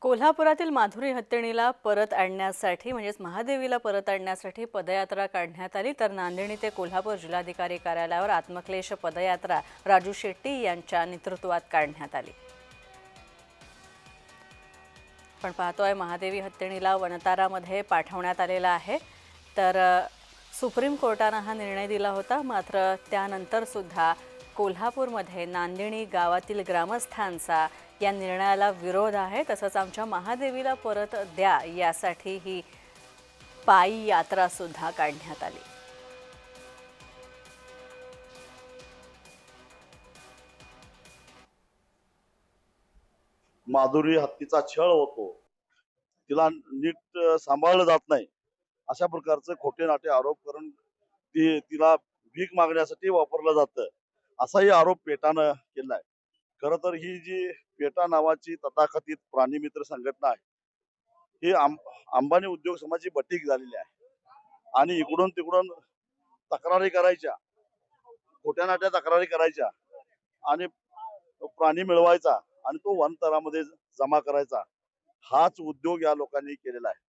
कोल्हापुरातील माधुरी हत्तीणीला परत आणण्यासाठी म्हणजेच महादेवीला परत आणण्यासाठी पदयात्रा काढण्यात आली। तर नांदेड ते कोल्हापूर जिल्हाधिकारी कार्यालयावर आत्मक्लेश पदयात्रा राजू शेट्टी यांच्या नेतृत्वात काढण्यात आली। पण पाहतोय महादेवी हत्तीणीला वनतारामध्ये पाठवण्यात आलेला आहे। तर सुप्रीम कोर्टाने हा निर्णय दिला होता, मात्र त्यानंतर सुद्धा कोल्हापूरमध्ये नांदिणी गावातील ग्रामस्थांचा या निर्णयाला विरोध आहे। तसंच आमच्या महादेवीला परत द्या यासाठी ही पायी यात्रा सुद्धा काढण्यात आली। माधुरी हत्तीचा छळ होतो, तिला नीट सांभाळलं जात नाही, अशा प्रकारचे खोटे नाटे आरोप करून तिला भीक मागण्यासाठी वापरलं जातं, असाही आरोप पेटानं केलाय। खरं तर ही जी पेटा नावाची तथाकथित प्राणीमित्र संघटना आहे, ही अंबानी उद्योग समाजाची बटीक झालेली आहे आणि इकडून तिकडून तक्रारी करायच्या, खोट्या नाट्या तक्रारी करायच्या आणि प्राणी मिळवायचा आणि तो वनतरामध्ये जमा करायचा, हाच उद्योग या लोकांनी केलेला आहे।